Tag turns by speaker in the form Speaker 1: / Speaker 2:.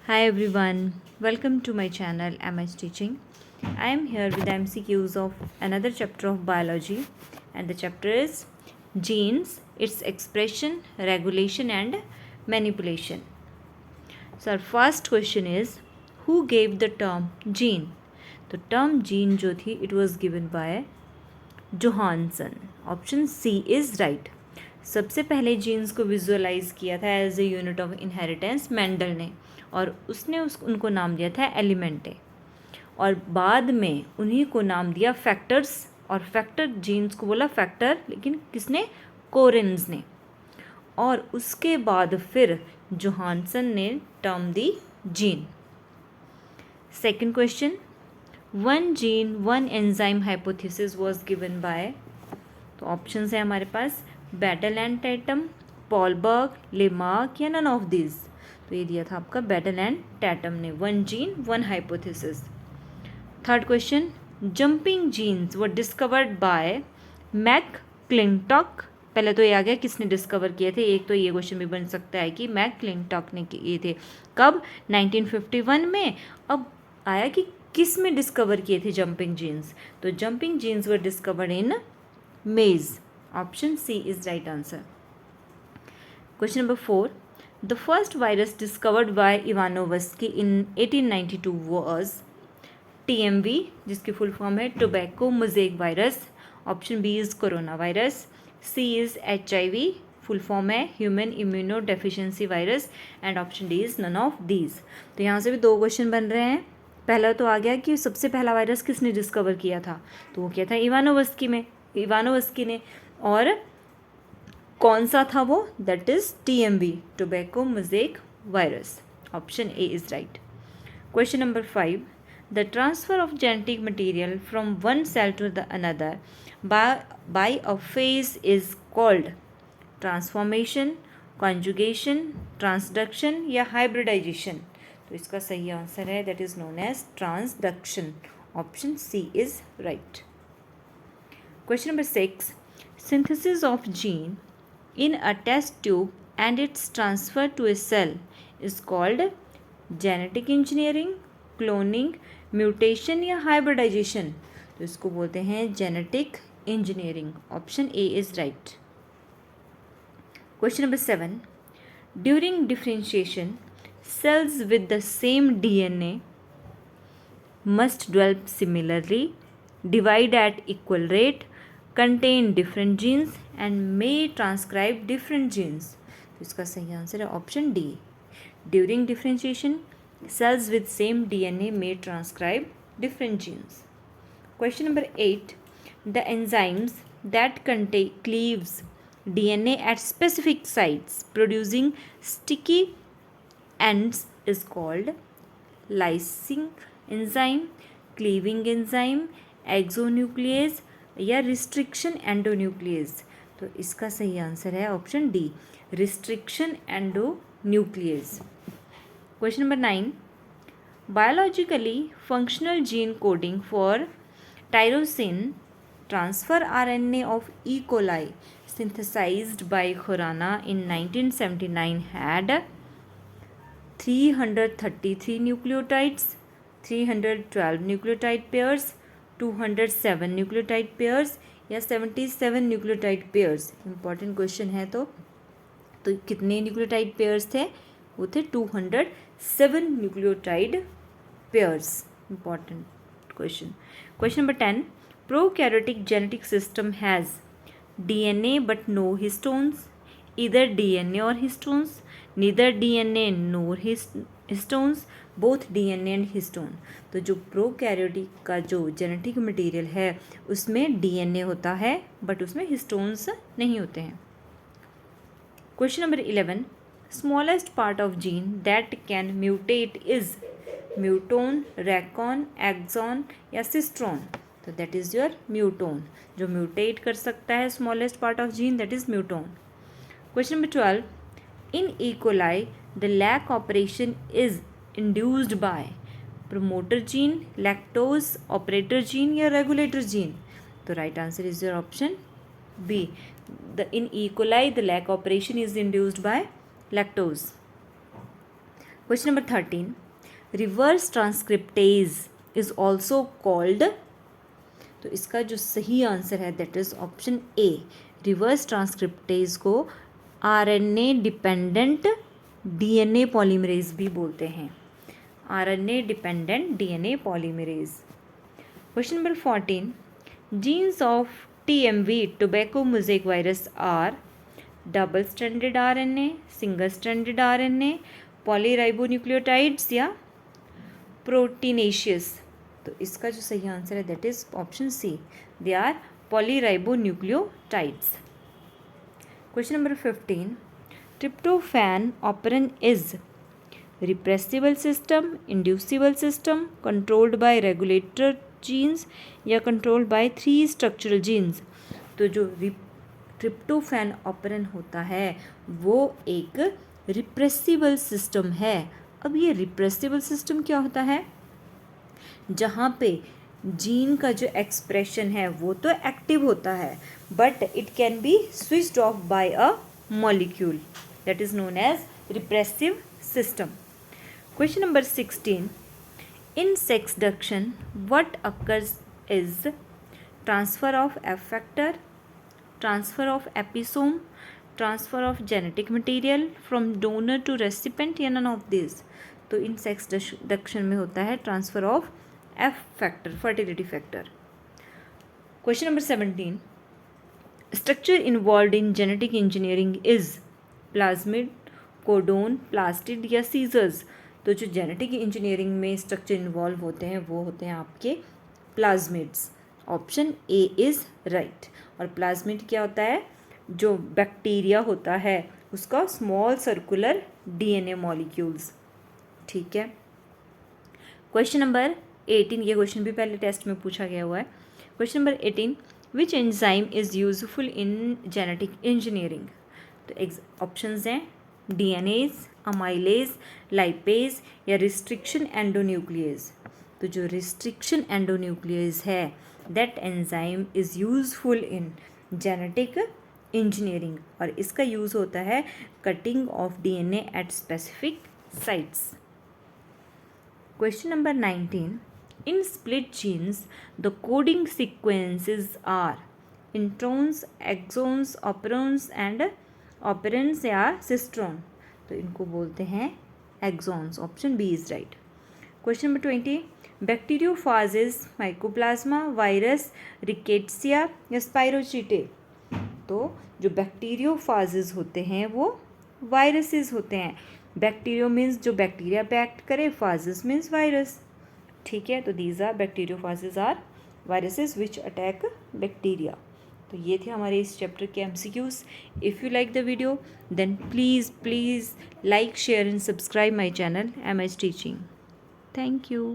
Speaker 1: Hi everyone, welcome to my channel MS Teaching. I am here with MCQs of another chapter of biology, and the chapter is genes, its expression, regulation and manipulation. So our first question is, who gave the term gene? The term gene जो थी it was given by Johannsen. Option C is right. सबसे पहले genes को visualise किया था as a unit of inheritance Mendel ने, और उसने उनको नाम दिया था एलिमेंटे, और बाद में उन्हीं को नाम दिया फैक्टर्स, और फैक्टर जीन्स को बोला फैक्टर, लेकिन किसने? कोरेन्स ने. और उसके बाद फिर जोहानसन ने टर्म दी gene. Second question, one gene one enzyme hypothesis was given by. तो ऑप्शंस है हमारे पास Beadle and Tatum, Paulberg, Lamarck या नन ऑफ दिस. तो ये दिया था आपका बैटल एंड टैटम ने. One gene one hypothesis. Third question, jumping genes were discovered by McClintock. पहले तो ये आ गया किसने डिस्कवर किए थे. एक तो ये क्वेश्चन भी बन सकता है कि मैक क्लिंटॉक ने किए थे. कब? 1951 में. अब आया कि किस में डिस्कवर किए थे जंपिंग जीन्स. तो jumping genes were discovered in maize. Option C is right answer. Question number 4, the first virus discovered by Ivanovsky in 1892 was TMV, जिसकी फुल फॉर्म है tobacco mosaic virus. Option B is corona virus. C is HIV, full form है human immunodeficiency virus. And option D is none of these. तो यहाँ से भी दो question बन रहे हैं. पहला तो आ गया कि सबसे पहला वायरस किसने डिस्कवर किया था. तो वो किया था इवानोवस्की ने. और कौन सा था वो? That is TMV, tobacco mosaic virus. Option A is right. Question number 5, the transfer of genetic material from one cell to the another by a phase is called transformation, conjugation, transduction या hybridization. तो इसका सही answer है that is known as transduction. Option C is right. Question number 6, synthesis of gene in a test tube and its transfer to a cell is called genetic engineering, cloning, mutation या hybridisation. तो इसको बोलते हैं genetic engineering. Option A is right. Question number 7, during differentiation cells with the same DNA must develop similarly, divide at equal rate, contain different genes and may transcribe different genes. तो इसका सही answer है option D. During differentiation cells with same DNA may transcribe different genes. Question number 8, the enzymes that cleaves DNA at specific sites producing sticky ends is called lysing enzyme, cleaving enzyme, exonuclease या restriction endonuclease. तो इसका सही answer है option D, restriction endonuclease. Question number 9, biologically functional gene coding for tyrosine transfer RNA of E. coli synthesized by Khorana in 1979 had 333 nucleotides, 312 nucleotide pairs, 207 nucleotide pairs या 77 nucleotide pairs. Important question है. तो कितने nucleotide pairs थे? वो थे 207 nucleotide pairs. Important question. Question number 10, prokaryotic genetic system has DNA but no histones, either DNA और histones, neither DNA nor histones, both DNA and histone. तो जो prokaryotic का जो जेनेटिक मटेरियल है उसमें DNA होता है बट उसमें हिस्टोन्स नहीं होते हैं. Question number 11, smallest part of gene that can mutate is muton, recon, exon या सिस्ट्रॉन. तो दैट इज़ योर म्यूटोन. जो म्यूटेट कर सकता है smallest part of gene that is muton. Question number 12, in E. coli the lac operation is induced by promoter gene, lactose operator gene या regulator gene. तो right answer is your option B. In E. coli the lac operation is induced by lactose. Question number 13, reverse transcriptase is also called, तो इसका जो सही answer है that is option A, reverse transcriptase को RNA dependent DNA polymerase भी बोलते हैं, RNA dependent DNA polymerase. Question number 14, genes of TMV tobacco mosaic virus are double stranded RNA, single stranded RNA, polyribonucleotides या proteinaceous, तो इसका जो सही answer है that is option C, they are polyribonucleotides. Question number 15, tryptophan operon is repressible system, inducible system, controlled by regulator jeans या controlled by 3 structural genes. तो जो tryptophan operon होता है वो एक रिप्रेसिबल सिस्टम है। अब ये रिप्रेसिबल सिस्टम क्या होता है, जहाँ पे जीन का जो एक्सप्रेशन है वो तो एक्टिव होता है but it can be switched off by a molecule, that is known as repressive system. Question number 16, in sexduction what occurs is transfer of F factor, transfer of episome, transfer of genetic material from donor to recipient या none of this. तो in sexduction में होता है transfer of F factor, fertility factor. Question number 17, structure involve in genetic engineering is plasmid, codon, plastid या seizures. तो जो genetic engineering में structure involve होते हैं वो होते हैं आपके plasmids, option A is right. और प्लाज्मिड क्या होता है, जो बैक्टीरिया होता है उसका स्मॉल सर्कुलर डीएनए मॉलिक्यूल्स, ठीक है। क्वेश्चन नंबर 18, ये क्वेश्चन भी पहले टेस्ट में पूछा गया हुआ है। Question number 18, which enzyme is useful in genetic engineering. तो ऑप्शंस हैं डीएनएज, अमाइलेज, लाइपेज या रिस्ट्रिक्शन एंडोन्यूक्लियस। तो जो रिस्ट्रिक्शन एंडोन्यूक्लियस है that enzyme is useful in genetic engineering और इसका यूज़ होता है cutting of DNA at specific sites. Question number 19, in split genes the coding sequences are introns, exons, operons and operants या cistron। तो इनको बोलते हैं exons, option B is right. Question number 20, bacteriophages mycoplasma, virus, rickettsia या spirochaete. तो जो बैक्टीरियोफाजेज होते हैं वो वायरसेस होते हैं। बैक्टीरियो मीन्स जो बैक्टीरिया पे एक्ट करे, फाजेस मीन्स वायरस, ठीक है। तो these are bacteriophages are viruses which attack bacteria. तो ये थे हमारे इस चैप्टर के MCQs. If you like the video then please like, share and subscribe my channel MS Teaching। Thank you.